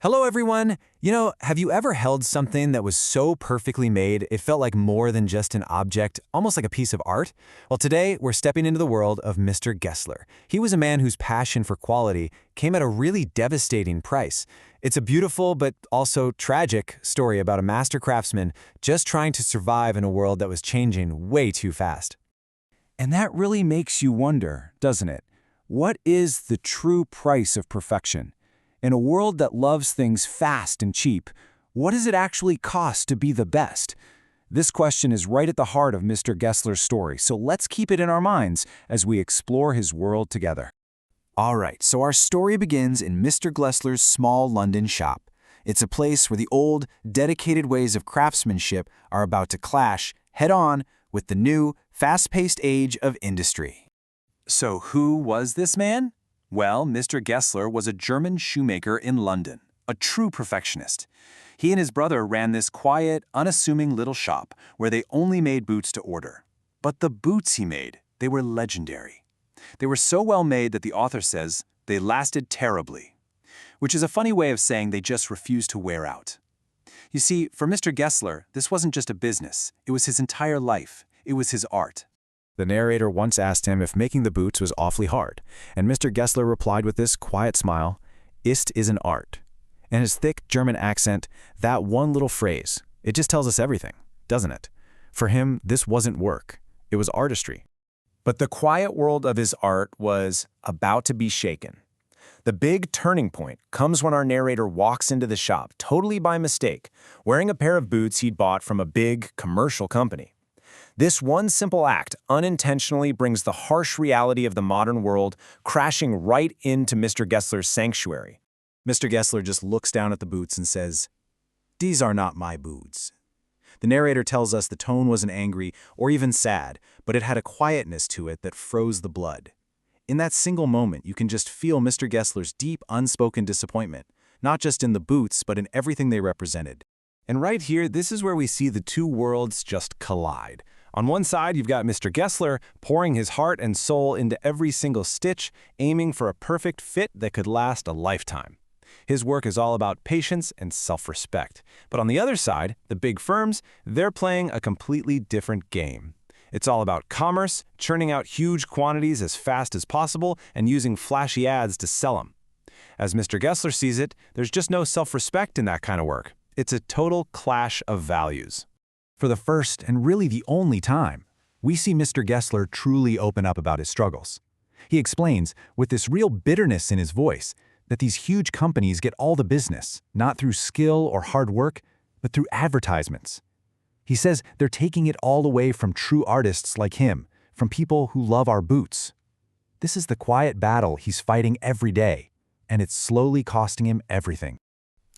Hello, everyone. Have you ever held something that was so perfectly made it felt like more than just an object, almost like a piece of art? Well, today we're stepping into the world of Mr. Gessler. He was a man whose passion for quality came at a really devastating price. It's a beautiful but also tragic story about a master craftsman just trying to survive in a world that was changing way too fast. And that really makes you wonder, doesn't it? What is the true price of perfection? In a world that loves things fast and cheap, what does it actually cost to be the best? This question is right at the heart of Mr. Gessler's story, so let's keep it in our minds as we explore his world together. All right, so our story begins in Mr. Gessler's small London shop. It's a place where the old, dedicated ways of craftsmanship are about to clash head-on with the new, fast-paced age of industry. So who was this man? Well, Mr. Gessler was a German shoemaker in London, a true perfectionist. He and his brother ran this quiet, unassuming little shop where they only made boots to order. But the boots he made, they were legendary. They were so well made that the author says they lasted terribly, which is a funny way of saying they just refused to wear out. You see, for Mr. Gessler, this wasn't just a business. It was his entire life. It was his art. The narrator once asked him if making the boots was awfully hard, and Mr. Gessler replied with this quiet smile, "Ist is an art." And his thick German accent, that one little phrase, it just tells us everything, doesn't it? For him, this wasn't work. It was artistry. But the quiet world of his art was about to be shaken. The big turning point comes when our narrator walks into the shop, totally by mistake, wearing a pair of boots he'd bought from a big commercial company. This one simple act unintentionally brings the harsh reality of the modern world crashing right into Mr. Gessler's sanctuary. Mr. Gessler just looks down at the boots and says, "These are not my boots." The narrator tells us the tone wasn't angry or even sad, but it had a quietness to it that froze the blood. In that single moment, you can just feel Mr. Gessler's deep, unspoken disappointment, not just in the boots, but in everything they represented. And right here, this is where we see the two worlds just collide. On one side, you've got Mr. Gessler pouring his heart and soul into every single stitch, aiming for a perfect fit that could last a lifetime. His work is all about patience and self-respect. But on the other side, the big firms, they're playing a completely different game. It's all about commerce, churning out huge quantities as fast as possible, and using flashy ads to sell them. As Mr. Gessler sees it, there's just no self-respect in that kind of work. It's a total clash of values. For the first and really the only time, we see Mr. Gessler truly open up about his struggles. He explains, with this real bitterness in his voice, that these huge companies get all the business, not through skill or hard work, but through advertisements. He says they're taking it all away from true artists like him, from people who love our boots. This is the quiet battle he's fighting every day, and it's slowly costing him everything.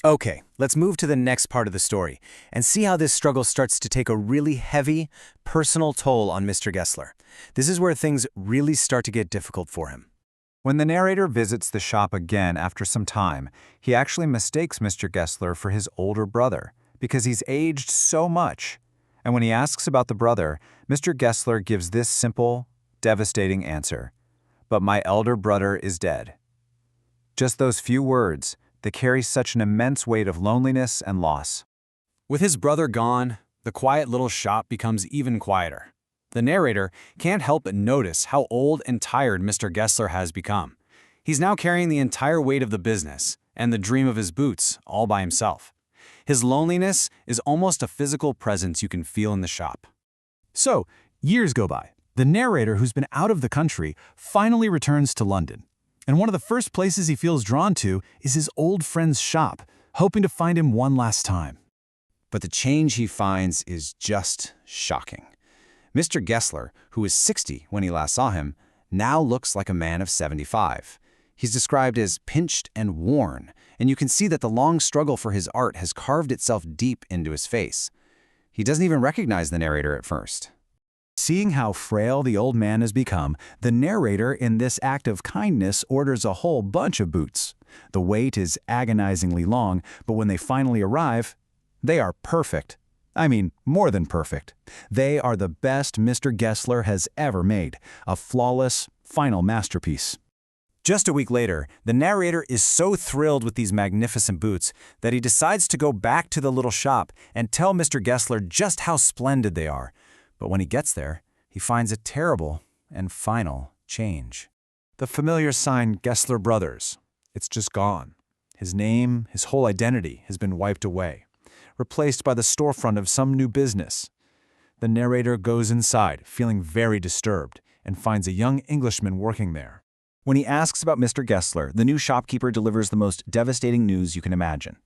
Okay, let's move to the next part of the story and see how this struggle starts to take a really heavy, personal toll on Mr. Gessler. This is where things really start to get difficult for him. When the narrator visits the shop again after some time, he actually mistakes Mr. Gessler for his older brother because he's aged so much. And when he asks about the brother, Mr. Gessler gives this simple, devastating answer: "But my elder brother is dead." Just those few words, they carry such an immense weight of loneliness and loss. With his brother gone, the quiet little shop becomes even quieter. The narrator can't help but notice how old and tired Mr. Gessler has become. He's now carrying the entire weight of the business and the dream of his boots all by himself. His loneliness is almost a physical presence you can feel in the shop. So, years go by. The narrator, who's been out of the country, finally returns to London. And one of the first places he feels drawn to is his old friend's shop, hoping to find him one last time. But the change he finds is just shocking. Mr. Gessler, who was 60 when he last saw him, now looks like a man of 75. He's described as pinched and worn, and you can see that the long struggle for his art has carved itself deep into his face. He doesn't even recognize the narrator at first. Seeing how frail the old man has become, the narrator in this act of kindness orders a whole bunch of boots. The wait is agonizingly long, but when they finally arrive, they are perfect. I mean, more than perfect. They are the best Mr. Gessler has ever made, a flawless, final masterpiece. Just a week later, the narrator is so thrilled with these magnificent boots that he decides to go back to the little shop and tell Mr. Gessler just how splendid they are. But when he gets there, he finds a terrible and final change. The familiar sign Gessler Brothers, it's just gone. His name, his whole identity has been wiped away, replaced by the storefront of some new business. The narrator goes inside, feeling very disturbed, and finds a young Englishman working there. When he asks about Mr. Gessler, the new shopkeeper delivers the most devastating news you can imagine.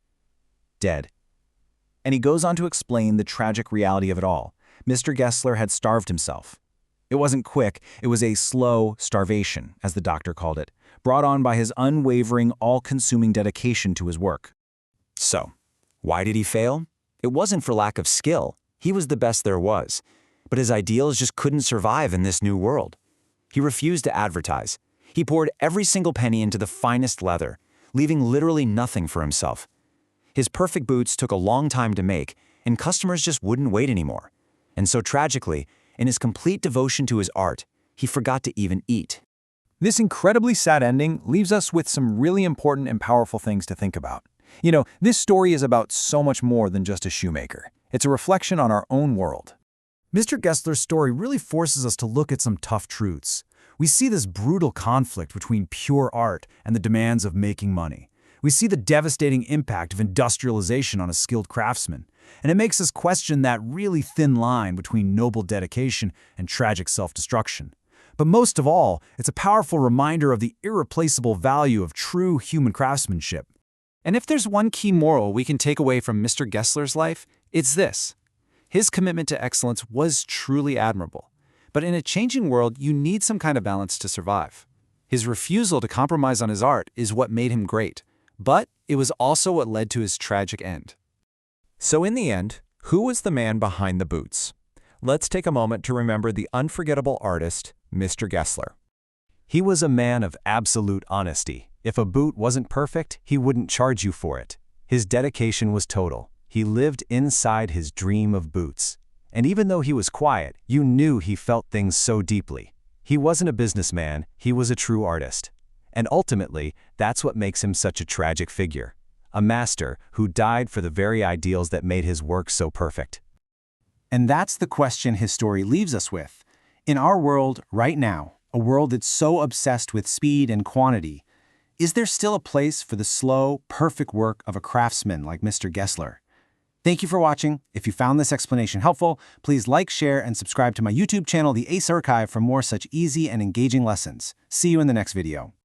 Dead. And he goes on to explain the tragic reality of it all. Mr. Gessler had starved himself. It wasn't quick, it was a slow starvation, as the doctor called it, brought on by his unwavering, all-consuming dedication to his work. So, why did he fail? It wasn't for lack of skill. He was the best there was. But his ideals just couldn't survive in this new world. He refused to advertise. He poured every single penny into the finest leather, leaving literally nothing for himself. His perfect boots took a long time to make, and customers just wouldn't wait anymore. And so tragically, in his complete devotion to his art, he forgot to even eat. This incredibly sad ending leaves us with some really important and powerful things to think about. You know, this story is about so much more than just a shoemaker. It's a reflection on our own world. Mr. Gessler's story really forces us to look at some tough truths. We see this brutal conflict between pure art and the demands of making money. We see the devastating impact of industrialization on a skilled craftsman, and it makes us question that really thin line between noble dedication and tragic self-destruction. But most of all, it's a powerful reminder of the irreplaceable value of true human craftsmanship. And if there's one key moral we can take away from Mr. Gessler's life, it's this. His commitment to excellence was truly admirable. But in a changing world, you need some kind of balance to survive. His refusal to compromise on his art is what made him great, but it was also what led to his tragic end. So in the end, who was the man behind the boots? Let's take a moment to remember the unforgettable artist, Mr. Gessler. He was a man of absolute honesty. If a boot wasn't perfect, he wouldn't charge you for it. His dedication was total. He lived inside his dream of boots. And even though he was quiet, you knew he felt things so deeply. He wasn't a businessman, he was a true artist. And ultimately, that's what makes him such a tragic figure. A master who died for the very ideals that made his work so perfect. And that's the question his story leaves us with. In our world, right now, a world that's so obsessed with speed and quantity, is there still a place for the slow, perfect work of a craftsman like Mr. Gessler? Thank you for watching. If you found this explanation helpful, please like, share, and subscribe to my YouTube channel, The Ace Archive, for more such easy and engaging lessons. See you in the next video.